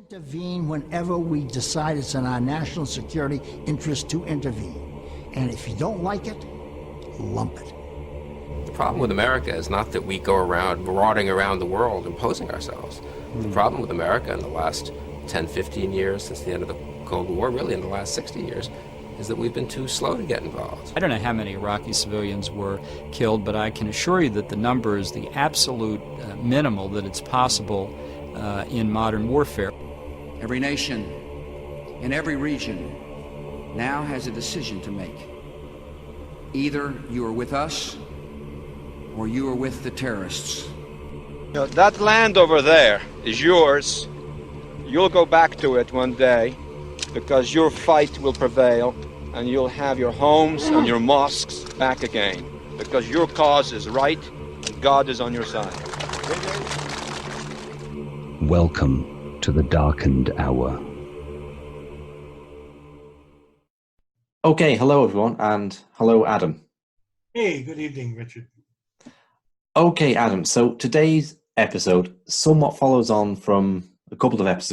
Intervene whenever we decide it's in our national security interest to intervene. And if you don't like it, lump it. The problem with America is not that we go around marauding around the world imposing ourselves. The problem with America in the last 10, 15 years, since the end of the Cold War, really in the last 60 years, is that we've been too slow to get involved. I don't know how many Iraqi civilians were killed, but I can assure you that the number is the absolute minimal that it's possible in modern warfare. Every nation in every region now has a decision to make. Either you are with us or you are with the terrorists. You know, that land over there is yours. You'll go back to it one day because your fight will prevail and you'll have your homes and your mosques back again because your cause is right and God is on your side. Welcome to the darkened hour. Okay, hello everyone, and hello Adam. Hey, good evening, Richard. Okay, Adam, so today's episode somewhat follows on from a couple of episodes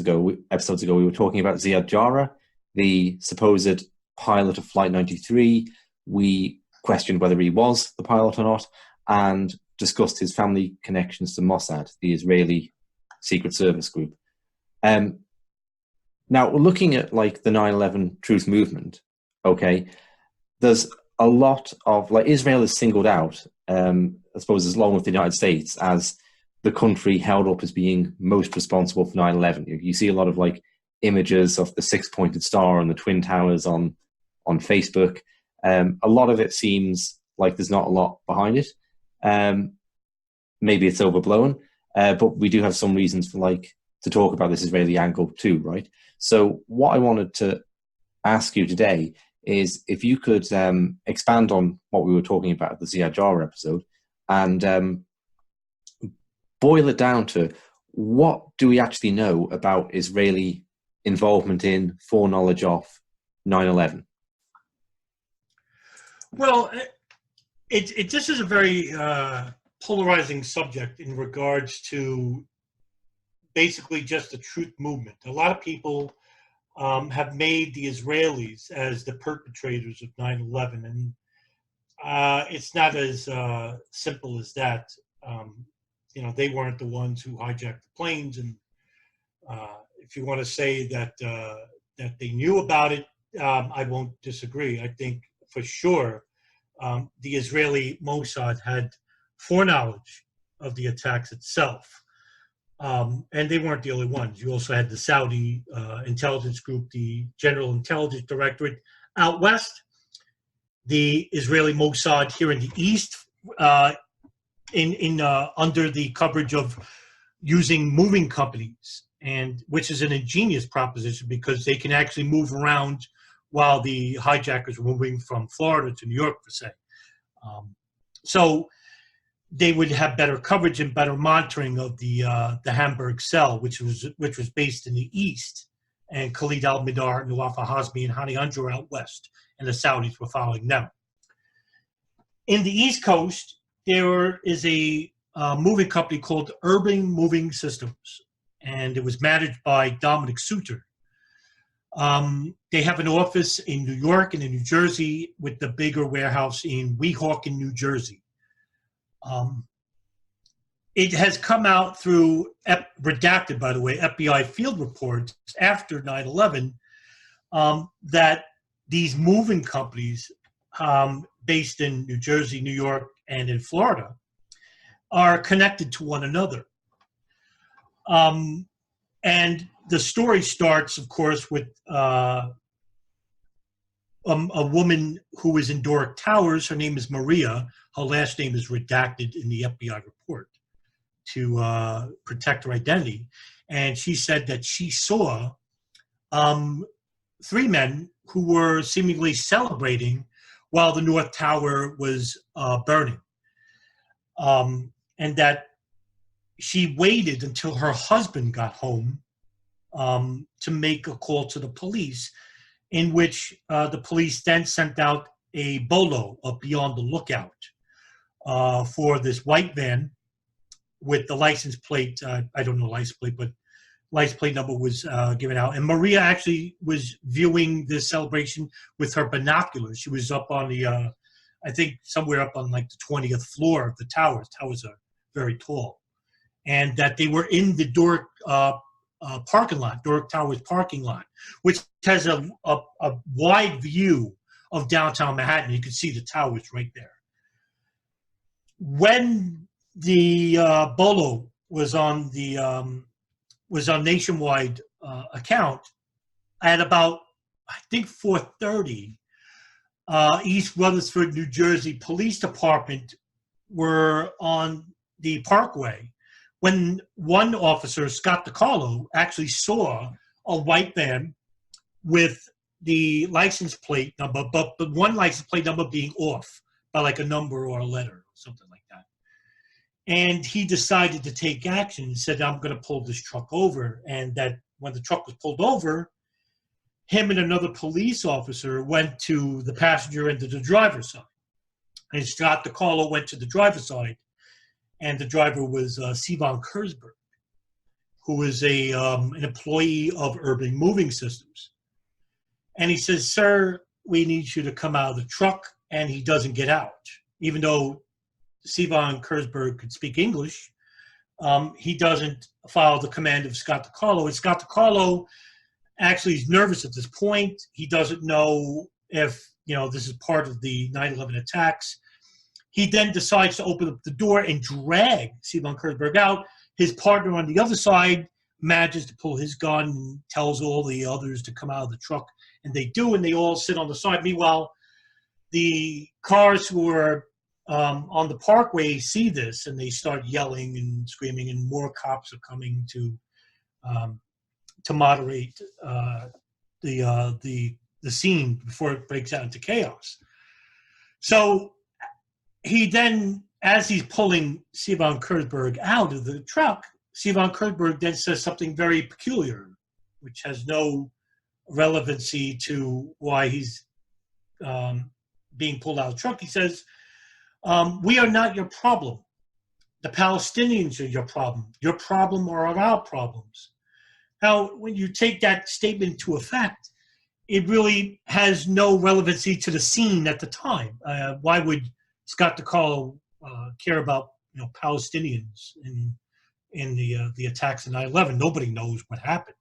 ago. We were talking about Ziad Jarrah, the supposed pilot of Flight 93. We questioned whether he was the pilot or not, and discussed his family connections to Mossad, the Israeli Secret Service group. Now, looking at like the 9/11 truth movement, okay, there's a lot of, like, Israel is singled out, I suppose, along with the United States, as the country held up as being most responsible for 9/11. You see a lot of like images of the six-pointed star and the Twin Towers on Facebook. A lot of it seems like there's not a lot behind it. Maybe it's overblown, but we do have some reasons for to talk about this Israeli angle too, right? So what I wanted to ask you today is if you could expand on what we were talking about at the Ziad Jarrah episode and boil it down to what do we actually know about Israeli involvement in, foreknowledge of 9/11? Well, this is a very polarizing subject in regards to basically just the truth movement. A lot of people have made the Israelis as the perpetrators of 9/11, and it's not as simple as that. They weren't the ones who hijacked the planes, and if you want to say that they knew about it, I won't disagree. I think for sure the Israeli Mossad had foreknowledge of the attacks itself. And they weren't the only ones. You also had the Saudi intelligence group, the General Intelligence Directorate out west, the Israeli Mossad here in the east, under the coverage of using moving companies, and which is an ingenious proposition because they can actually move around while the hijackers were moving from Florida to New York, per se. So they would have better coverage and better monitoring of the Hamburg cell, which was based in the east, and Khalid al-Mihdhar, Nawaf al-Hazmi, and Hani Anjar out west, and the Saudis were following them. In the East Coast, there is a moving company called Urban Moving Systems, and it was managed by Dominic Suter. They have an office in New York and in New Jersey, with the bigger warehouse in Weehawken, New Jersey. It has come out through, redacted by the way, FBI field reports after 9/11, that these moving companies based in New Jersey, New York, and in Florida are connected to one another. And the story starts, of course, with a woman who is in Doric Towers. Her name is Maria. Her last name is redacted in the FBI report to protect her identity. And she said that she saw three men who were seemingly celebrating while the North Tower was burning. And that she waited until her husband got home to make a call to the police, in which the police then sent out a bolo, a beyond the lookout, for this white van with the license plate, I don't know license plate, but license plate number was given out. And Maria actually was viewing this celebration with her binoculars. She was up on the, I think somewhere up on like the 20th floor of the towers. Towers are very tall. And that they were in the Doric parking lot, Doric Towers parking lot, which has a wide view of downtown Manhattan. You can see the towers right there. When the Bolo was on nationwide account at about, I think, 4:30, East Rutherford, New Jersey Police Department were on the Parkway when one officer, Scott DiCarlo, actually saw a white van with the license plate number, but the one license plate number being off by like a number or a letter or something like that. And he decided to take action and said, I'm going to pull this truck over. And that when the truck was pulled over, him and another police officer went to the passenger and to the driver's side. And Scott DiCarlo went to the driver's side. And the driver was Sivan Kurzberg, who is an employee of Urban Moving Systems. And he says, sir, we need you to come out of the truck. And he doesn't get out. Even though Sivan Kurzberg could speak English, he doesn't follow the command of Scott DiCarlo. And Scott DiCarlo actually is nervous at this point. He doesn't know if, this is part of the 9/11 attacks. He then decides to open up the door and drag Sivan Kurzberg out. His partner on the other side manages to pull his gun and tells all the others to come out of the truck. And they do, and they all sit on the side. Meanwhile, the cars who are on the Parkway see this, and they start yelling and screaming, and more cops are coming to moderate the scene before it breaks out into chaos. So he then, as he's pulling Sivan Kurzberg out of the truck, Sivan Kurzberg then says something very peculiar, which has no relevancy to why he's being pulled out of the truck. He says, we are not your problem. The Palestinians are your problem. Your problem are our problems. Now, when you take that statement to effect, it really has no relevancy to the scene at the time. Why would Scott DiCarlo care about Palestinians in the attacks of 9/11? Nobody knows what happened.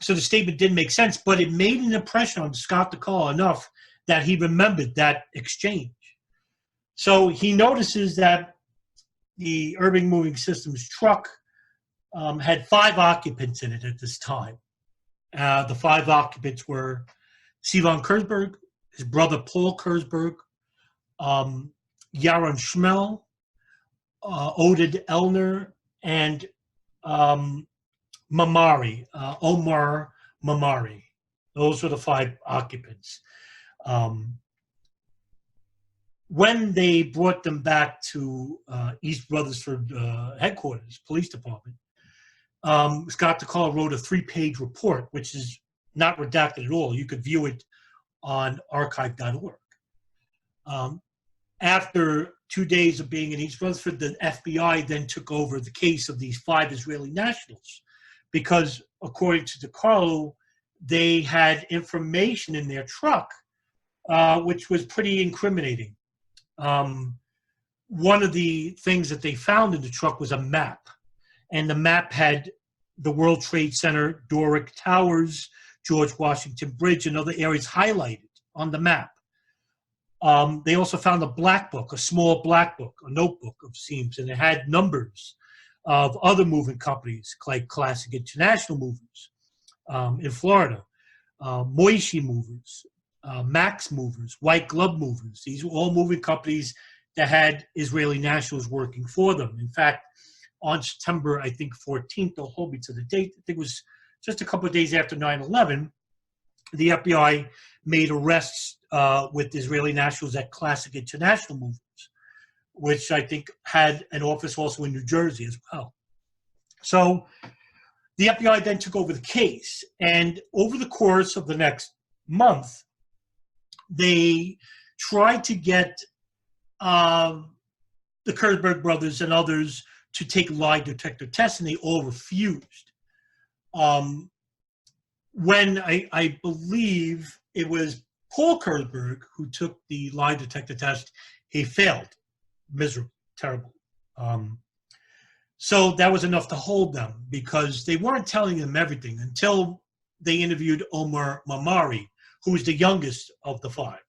So the statement didn't make sense, but it made an impression on Scott DiCarlo enough that he remembered that exchange. So he notices that the Urban Moving Systems truck had 5 occupants in it at this time. The 5 occupants were Sivan Kurzberg, his brother Paul Kurzberg, Yaron Schmel, Oded Elner, and Mamari, Omar Mamari. Those were the 5 occupants. When they brought them back to East Rutherford headquarters, police department, Scott DiCarlo wrote a 3-page report, which is not redacted at all. You could view it on archive.org. After 2 days of being in East Rutherford, the FBI then took over the case of these 5 Israeli nationals because, according to DiCarlo, they had information in their truck which was pretty incriminating. One of the things that they found in the truck was a map, and the map had the World Trade Center, Doric Towers, George Washington Bridge, and other areas highlighted on the map. They also found a black book, a small black book, a notebook of seams, and it had numbers of other moving companies like Classic International Movers in Florida, Moishi Movers, Max Movers, White Glove Movers. These were all moving companies that had Israeli nationals working for them. In fact, on September, I think, 14th, they'll hold me to the date, I think it was just a couple of days after 9/11, the FBI made arrests with Israeli nationals at Classic International Movers, which I think had an office also in New Jersey as well. So the FBI then took over the case, and over the course of the next month, they tried to get the Kurzberg brothers and others to take lie detector tests, and they all refused. when I believe it was Paul Kurtzberg who took the lie detector test, he failed miserably, terrible. So that was enough to hold them because they weren't telling them everything until they interviewed Omar Mamari, who was the youngest of the five.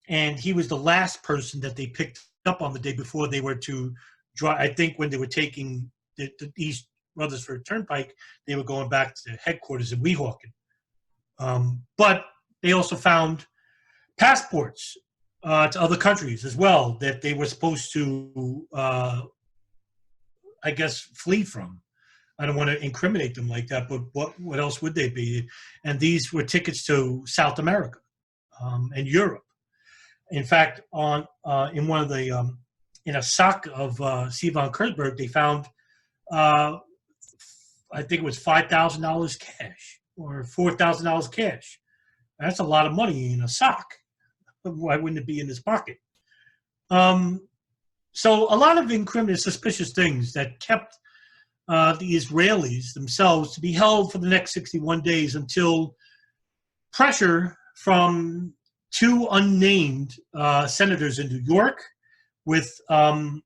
And he was the last person that they picked up on the day before they were to drive. I think when they were taking the East Rutherford Turnpike, they were going back to headquarters in Weehawken. But they also found passports to other countries as well that they were supposed to, I guess, flee from. I don't want to incriminate them like that, but what else would they be? And these were tickets to South America and Europe. In fact, in one of the in a sock of Sivan Kurtzberg, they found I think it was $5,000 cash or $4,000 cash. That's a lot of money in a sock. Why wouldn't it be in his pocket? So a lot of incriminating, suspicious things that kept the Israelis themselves to be held for the next 61 days until pressure from two unnamed senators in New York with the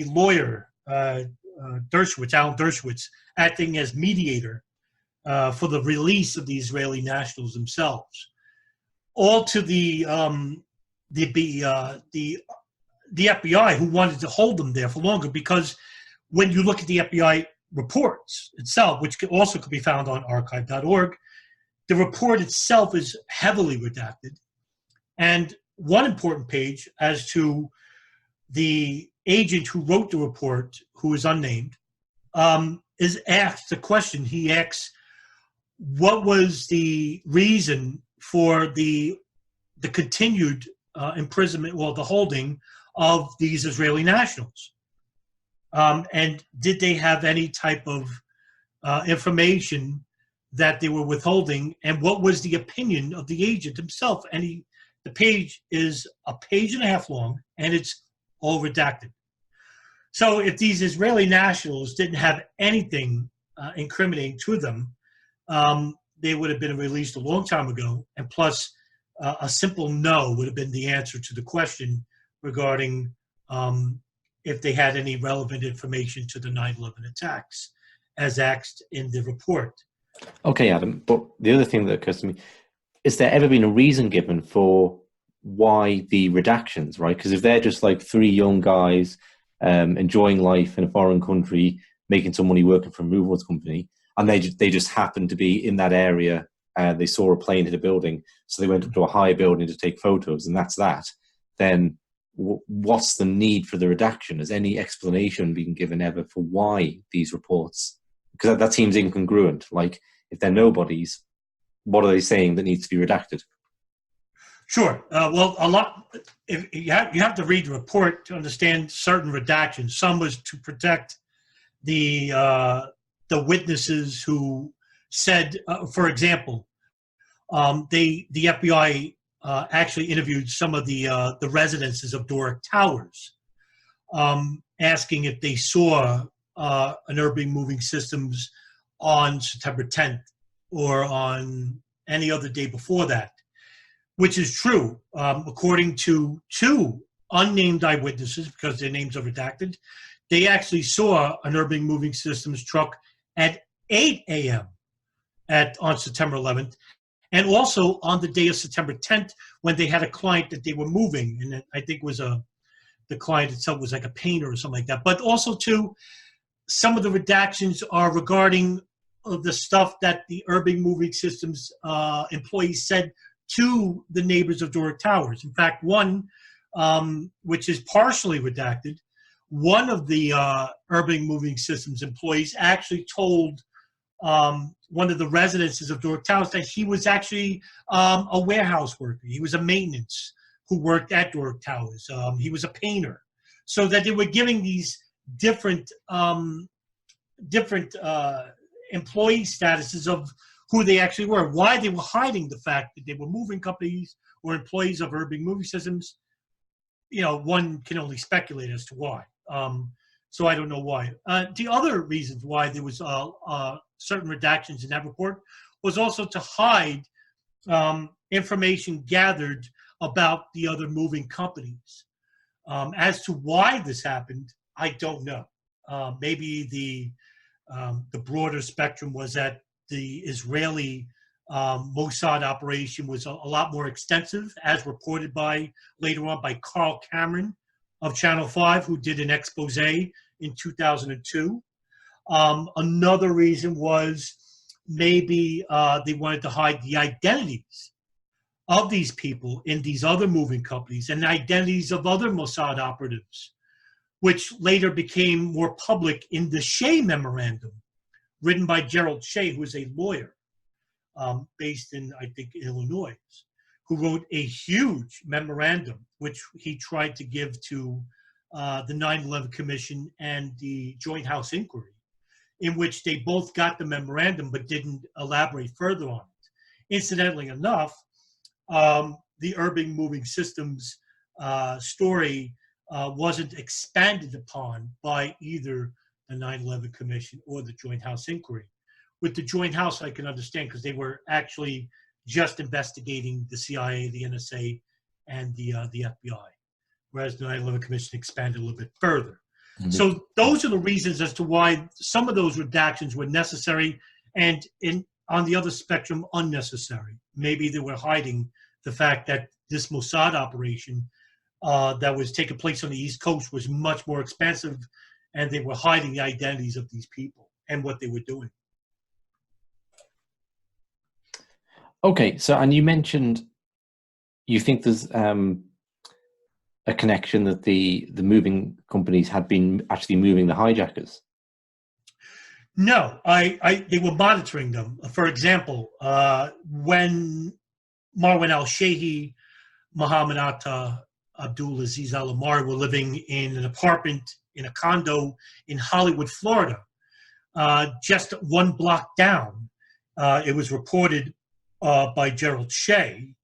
lawyer, Alan Dershowitz, acting as mediator for the release of the Israeli nationals themselves. All to the FBI, who wanted to hold them there for longer, because when you look at the FBI reports itself, which also could be found on archive.org, the report itself is heavily redacted. And one important page as to the agent who wrote the report, who is unnamed, is asked the question. He asks, what was the reason for the continued imprisonment, well, the holding of these Israeli nationals? And did they have any type of information that they were withholding? And what was the opinion of the agent himself? And the page is a page and a half long, and it's all redacted. So if these Israeli nationals didn't have anything incriminating to them, they would have been released a long time ago. And plus, a simple no would have been the answer to the question regarding if they had any relevant information to the 9/11 attacks, as asked in the report. Okay, Adam, but the other thing that occurs to me, is there ever been a reason given for why the redactions, right? Because if they're just like three young guys enjoying life in a foreign country, making some money working for a removals company, and they just happened to be in that area, they saw a plane hit a building, so they went up to a high building to take photos, and that's that, then what's the need for the redaction? Has any explanation been given ever for why these reports? Because that seems incongruent. Like, if they're nobodies, what are they saying that needs to be redacted? Sure. Well, a lot. If you have to read the report to understand certain redactions. Some was to protect the witnesses who said, for example, the FBI actually interviewed some of the residences of Doric Towers, asking if they saw an Urban Moving Systems on September 10th or on any other day before that, which is true. According to two unnamed eyewitnesses, because their names are redacted, they actually saw an Urban Moving Systems truck at 8 a.m. on September 11th, and also on the day of September 10th when they had a client that they were moving, and I think was the client itself was like a painter or something like that. But also, too, some of the redactions are regarding the stuff that the Urban Moving Systems employees said to the neighbors of Doric Towers. In fact, one, which is partially redacted, one of the Urban Moving Systems employees actually told one of the residences of Doric Towers that he was actually a warehouse worker. He was a maintenance who worked at Doric Towers. He was a painter. So that they were giving these different employee statuses of who they actually were, why they were hiding the fact that they were moving companies or employees of Urban Moving Systems. You know, one can only speculate as to why. So I don't know why. The other reasons why there was certain redactions in that report was also to hide information gathered about the other moving companies. As to why this happened, I don't know. Maybe the broader spectrum was that the Israeli Mossad operation was a lot more extensive, as reported by later on by Carl Cameron of Channel 5, who did an expose in 2002. Another reason was maybe they wanted to hide the identities of these people in these other moving companies and the identities of other Mossad operatives, which later became more public in the Shea Memorandum, written by Gerald Shea, who is a lawyer based in, I think, Illinois, who wrote a huge memorandum, which he tried to give to the 9/11 Commission and the Joint House Inquiry, in which they both got the memorandum but didn't elaborate further on it. Incidentally enough, the urban moving systems story wasn't expanded upon by either the 9/11 Commission or the Joint House Inquiry. With the Joint House, I can understand because they were actually just investigating the CIA, the NSA, and the FBI, whereas the 9/11 Commission expanded a little bit further. Mm-hmm. So those are the reasons as to why some of those redactions were necessary and, on the other spectrum, unnecessary. Maybe they were hiding the fact that this Mossad operation that was taking place on the East Coast was much more expansive, and they were hiding the identities of these people and what they were doing. Okay, so, and you mentioned you think there's a connection that the moving companies had been actually moving the hijackers. No, they were monitoring them. For example, when Marwan al-Shehi, Mohammed Atta, Abdul Aziz al-Amari were living in an apartment in a condo in Hollywood, Florida, just one block down. It was reported by Gerald Shea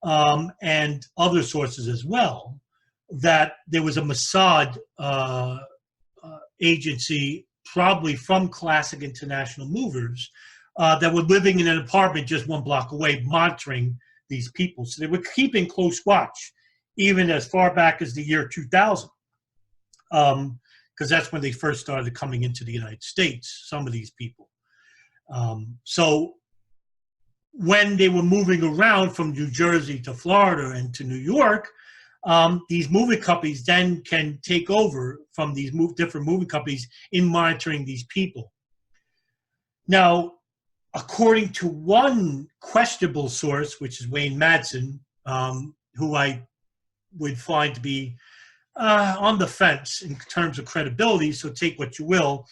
and other sources as well that there was a Mossad agency, probably from Classic International Movers, that were living in an apartment just one block away, monitoring these people. So they were keeping close watch, even as far back as the year 2000, because that's when they first started coming into the United States, some of these people. So when they were moving around from New Jersey to Florida and to New York, these moving companies then can take over from these different moving companies in monitoring these people. Now, according to one questionable source, which is Wayne Madsen, who I would find to be on the fence in terms of credibility, so take what you will.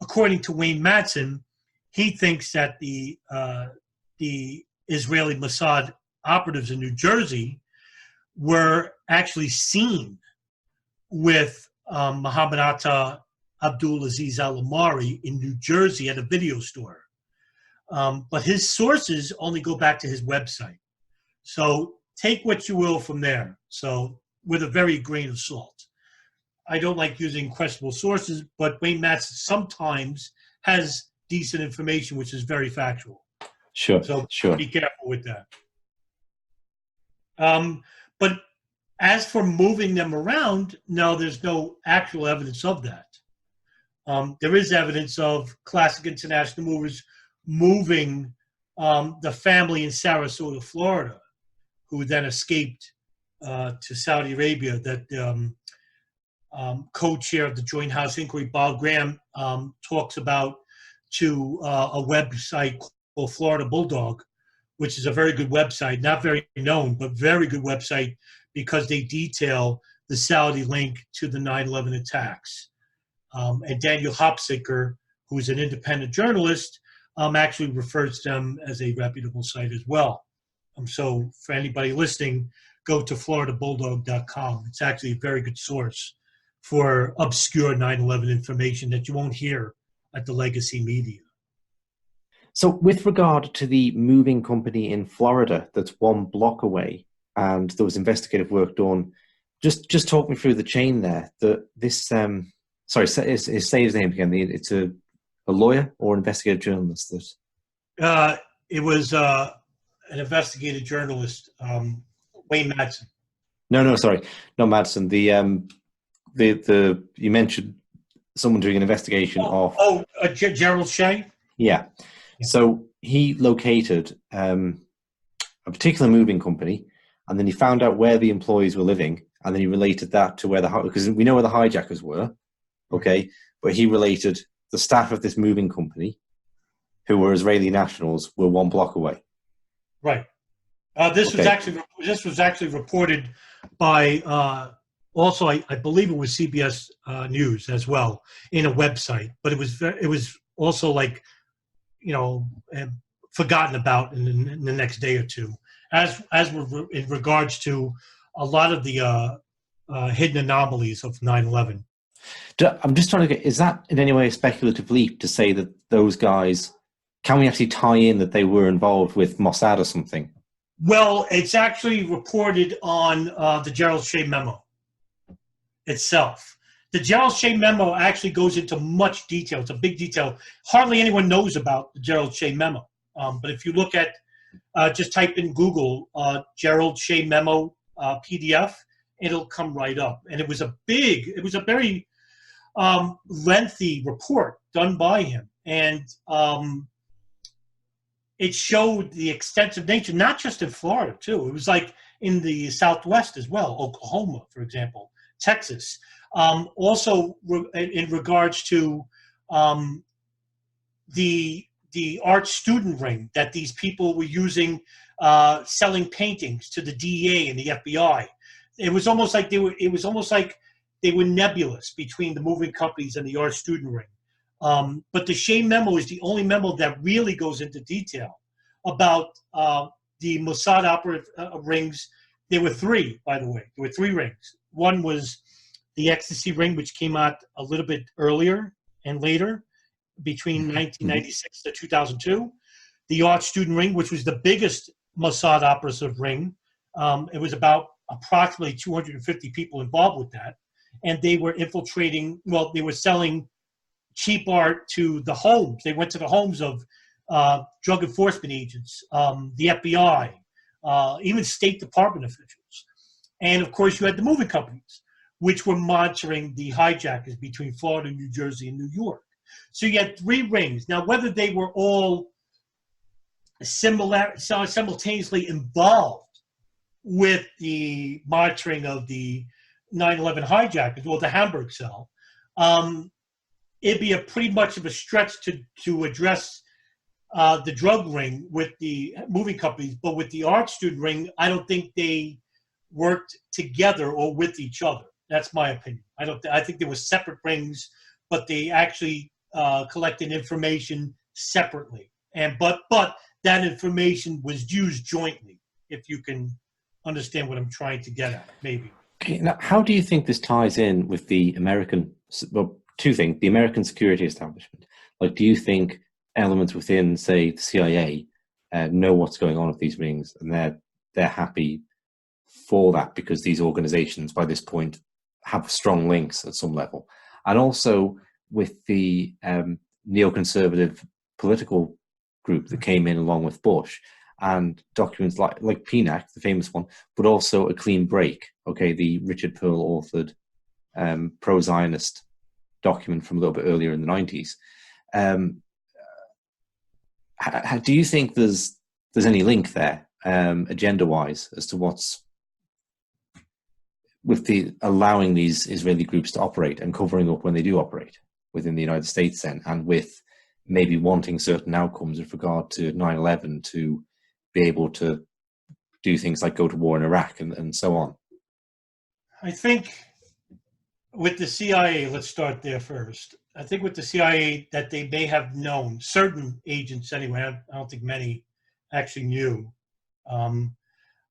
According to Wayne Madsen, he thinks that the Israeli Mossad operatives in New Jersey were actually seen with Mohammed Atta Abdul Aziz al-Amari in New Jersey at a video store. But his sources only go back to his website. So take what you will from there. So with a very grain of salt. I don't like using questionable sources, but Wayne Madsen sometimes has decent information, which is very factual. Sure, so sure. Be careful with that. But as for moving them around, no, there's no actual evidence of that. There is evidence of Classic International Movers moving the family in Sarasota, Florida, who then escaped to Saudi Arabia, that co-chair of the Joint House Inquiry, Bob Graham, talks about to a website called Florida Bulldog, which is a very good website, not very known, but very good website because they detail the Saudi link to the 9/11 attacks. And Daniel Hopsicker, who's an independent journalist, actually refers to them as a reputable site as well. So for anybody listening, go to floridabulldog.com. It's actually a very good source for obscure 9/11 information that you won't hear at the legacy media. So with regard to the moving company in Florida that's one block away, and there was investigative work done, just talk me through the chain there. This Sorry, say his name again. It's a lawyer or investigative journalist that. It was an investigative journalist, Wayne Madsen. No, sorry, not Madsen. The you mentioned someone doing an investigation of. Gerald Shea. Yeah. So he located a particular moving company, and then he found out where the employees were living, and then he related that to where because we know where the hijackers were, okay, but he related the staff of this moving company, who were Israeli nationals, were 1 block away. Right. This was actually reported by also I believe it was CBS News as well in a website, but it was also like forgotten about in the next day or two, as in regards to a lot of the hidden anomalies of 9/11. I'm just trying to get, is that in any way a speculative leap to say that those guys, can we actually tie in that they were involved with Mossad or something? Well, it's actually reported on the Gerald Shea memo itself. The Gerald Shea memo actually goes into much detail. It's a big detail. Hardly anyone knows about the Gerald Shea memo. But if you look at, just type in Google, Gerald Shea memo PDF, it'll come right up. And it was a very lengthy report done by him. And it showed the extensive nature, not just in Florida, too. It was like in the Southwest as well, Oklahoma, for example, Texas. Also, in regards to the art student ring that these people were using, selling paintings to the DEA and the FBI. It was almost like they were nebulous between the moving companies and the art student ring. But the Shea memo is the only memo that really goes into detail about the Mossad operative rings. There were 3, by the way. There were 3 rings. One was the ecstasy ring, which came out a little bit earlier and later, between 1996 to 2002. The art student ring, which was the biggest Mossad operative ring. It was about approximately 250 people involved with that. And they were infiltrating, they were selling cheap art to the homes. They went to the homes of drug enforcement agents, the FBI, even State Department officials. And of course, you had the moving companies, which were monitoring the hijackers between Florida, New Jersey, and New York. So you had 3 rings. Now, whether they were all simultaneously involved with the monitoring of the 9/11 hijackers, or the Hamburg cell, it'd be a pretty much of a stretch to address the drug ring with the moving companies. But with the art student ring, I don't think they worked together or with each other. That's my opinion. I think there were separate rings, but they actually collected information separately. But that information was used jointly, if you can understand what I'm trying to get at, maybe. Okay, now, how do you think this ties in with the American, 2 things, the American security establishment? Like, do you think elements within, say, the CIA know what's going on with these rings, and they're happy for that because these organizations, by this point, have strong links at some level? And also with the neoconservative political group that came in along with Bush, and documents like PNAC, the famous one, but also A Clean Break, okay, the Richard Pearl authored pro-Zionist document from a little bit earlier in the 90s. Do you think there's any link there, agenda-wise, as to what's with the allowing these Israeli groups to operate and covering up when they do operate within the United States then, and with maybe wanting certain outcomes with regard to 9/11 to be able to do things like go to war in Iraq and so on? I think with the CIA, let's start there first. I think with the CIA that they may have known, certain agents anyway, I don't think many actually knew,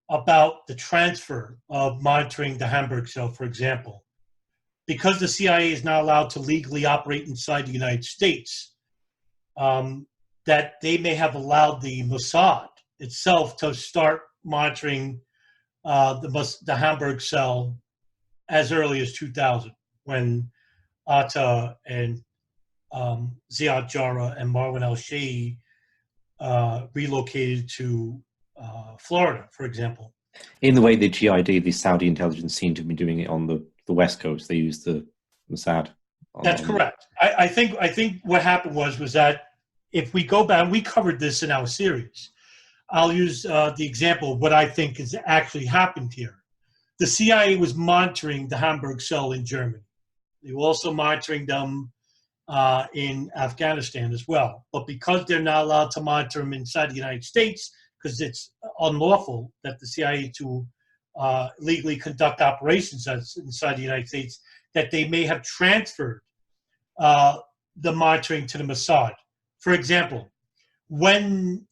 about the transfer of monitoring the Hamburg cell, for example. Because the CIA is not allowed to legally operate inside the United States, that they may have allowed the Mossad itself to start monitoring the Hamburg cell as early as 2000, when Atta and Ziad Jarrah and Marwan al-Shehhi relocated to Florida, for example. In the way the GID, the Saudi intelligence, seemed to be doing it on the West Coast. They used the Mossad. That's correct. I think what happened was that if we go back, we covered this in our series. I'll use the example of what I think has actually happened here. The CIA was monitoring the Hamburg cell in Germany. They were also monitoring them in Afghanistan as well. But because they're not allowed to monitor them inside the United States, because it's unlawful that the CIA to legally conduct operations inside the United States, that they may have transferred the monitoring to the Mossad. For example, when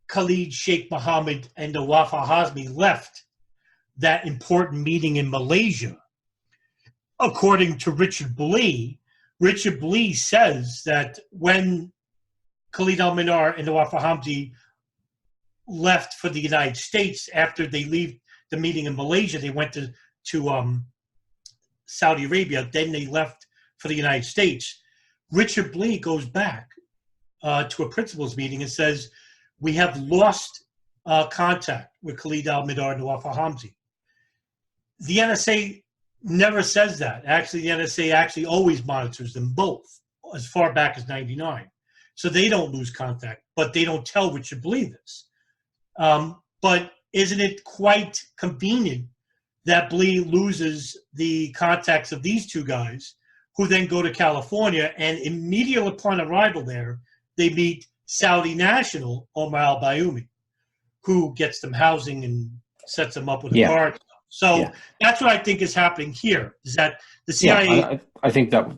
Khalid Sheikh Mohammed and the Wafa Hazmi left that important meeting in Malaysia, according to Richard Blee says that when Khalid al-Minar and the Wafa Hazmi left for the United States after they leave the meeting in Malaysia, they went to Saudi Arabia, then they left for the United States. Richard Blee goes back to a principals meeting and says, we have lost contact with Khalid al-Minar and the Wafa Hazmi. The NSA never says that. Actually, the NSA actually always monitors them both as far back as 99. So they don't lose contact, but they don't tell Richard Blee this. But isn't it quite convenient that Blee loses the contacts of these two guys, who then go to California, and immediately upon arrival there, they meet Saudi national Omar al-Bayoumi, who gets them housing and sets them up with a car. So that's what I think is happening here, is that the CIA... Yeah, I think that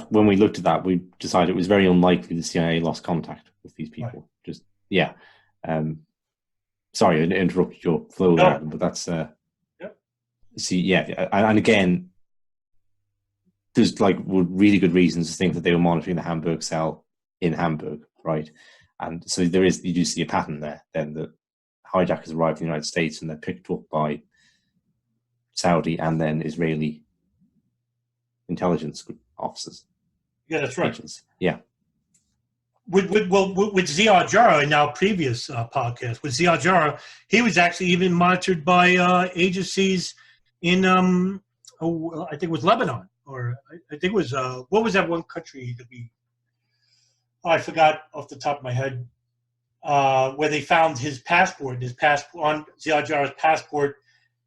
when we looked at that, we decided it was very unlikely the CIA lost contact with these people. Right. Sorry, I interrupted your flow there, but that's... and again, there's like really good reasons to think that they were monitoring the Hamburg cell in Hamburg, right? And so you do see a pattern there, then, that hijackers arrived in the United States and they're picked up by Saudi and then Israeli intelligence officers. Yeah, that's right. Agents. Yeah. With Ziad Jarrah in our previous podcast, with Ziad Jarrah, he was actually even monitored by agencies in, I think it was Lebanon, or I think it was, what was that one country that I forgot off the top of my head, where they found his passport. On Ziad Jarrah's passport,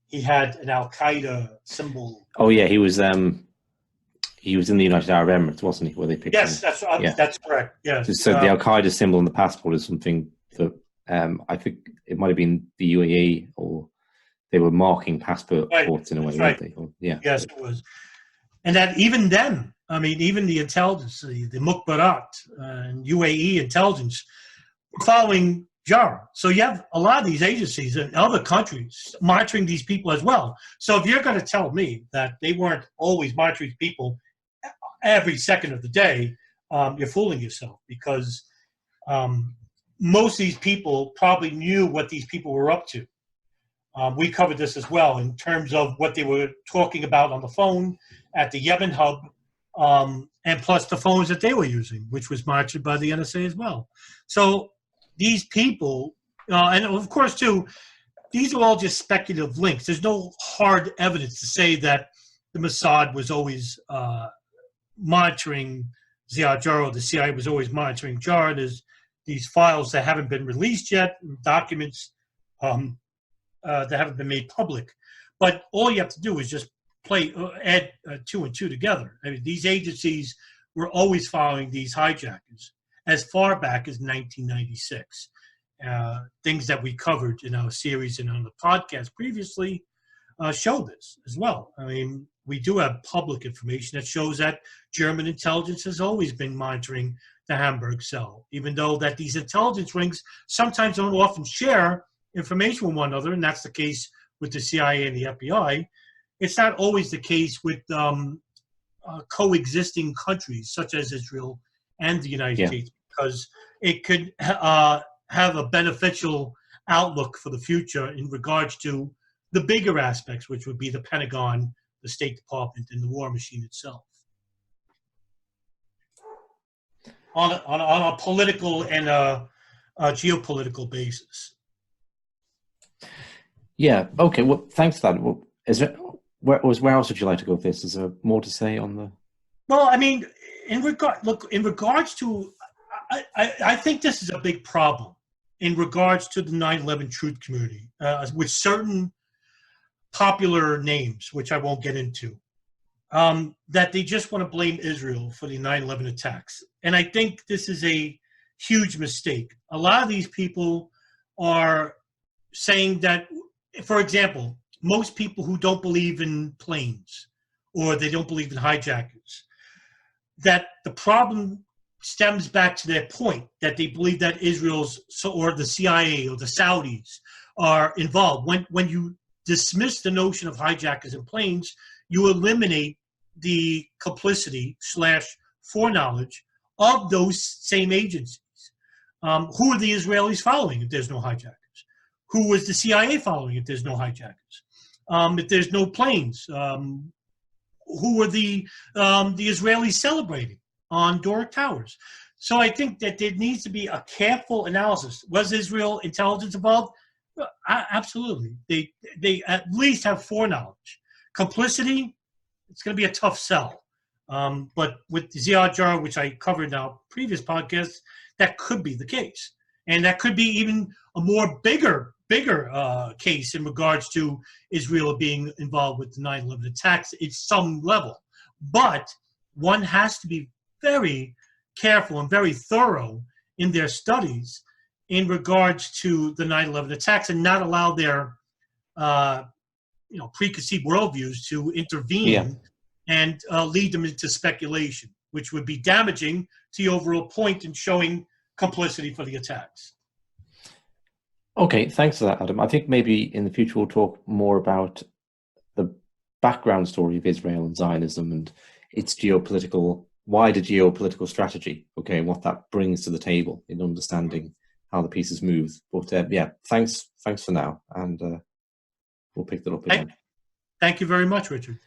he had an Al-Qaeda symbol. Oh yeah, he was in the United Arab Emirates, wasn't he? Where they picked him. That's correct. Yes. So the Al-Qaeda symbol on the passport is something that I think it might have been the UAE, or they were marking passports in a way, weren't they? Yes, it was. And that even then, I mean, even the intelligence, the Mukhbarat and UAE intelligence, following Jarrah. So you have a lot of these agencies in other countries monitoring these people as well. So if you're going to tell me that they weren't always monitoring people every second of the day, you're fooling yourself, because most of these people probably knew what these people were up to. We covered this as well in terms of what they were talking about on the phone at the Yemen hub, and plus the phones that they were using, which was monitored by the NSA as well. So these people, and of course too, these are all just speculative links. There's no hard evidence to say that the Mossad was always monitoring Ziad Jarrah, the CIA was always monitoring Jarrah. There's these files that haven't been released yet, documents that haven't been made public. But all you have to do is just add two and two together. I mean, these agencies were always following these hijackers as far back as 1996. Things that we covered in our series and on the podcast previously show this as well. I mean, we do have public information that shows that German intelligence has always been monitoring the Hamburg cell, even though that these intelligence rings sometimes don't often share information with one another, and that's the case with the CIA and the FBI. It's not always the case with coexisting countries such as Israel and the United States, because it could have a beneficial outlook for the future in regards to the bigger aspects, which would be the Pentagon, the State Department, and the war machine itself. on a political and a geopolitical basis. Yeah. Okay. Well, thanks for that. Well, is there where else would you like to go with this? Is there more to say on the? Well, I mean, in regards to, I think this is a big problem in regards to the 9/11 truth community with certain popular names, which I won't get into, that they just want to blame Israel for the 9/11 attacks. And I think this is a huge mistake. A lot of these people are saying that, for example, most people who don't believe in planes or they don't believe in hijackers, that the problem stems back to their point that they believe that Israel's or the CIA or the Saudis are involved. When you dismiss the notion of hijackers and planes, you eliminate the complicity / foreknowledge of those same agencies. Who are the Israelis following if there's no hijackers? Who was the CIA following if there's no hijackers? If there's no planes, who were the Israelis celebrating on Doric Towers? So I think that there needs to be a careful analysis. Was Israel intelligence involved? Absolutely. They at least have foreknowledge. Complicity, it's going to be a tough sell. But with Ziad Jarrah, which I covered in our previous podcast, that could be the case. And that could be even a more bigger case in regards to Israel being involved with the 9/11 attacks at some level. But one has to be very careful and very thorough in their studies in regards to the 9/11 attacks and not allow their preconceived worldviews to intervene and lead them into speculation, which would be damaging to the overall point in showing complicity for the attacks. Okay, thanks for that, Adam. I think maybe in the future we'll talk more about the background story of Israel and Zionism and its wider geopolitical strategy, okay, and what that brings to the table in understanding how the pieces move. But thanks for now, and we'll pick that up again. Thank you very much, Richard.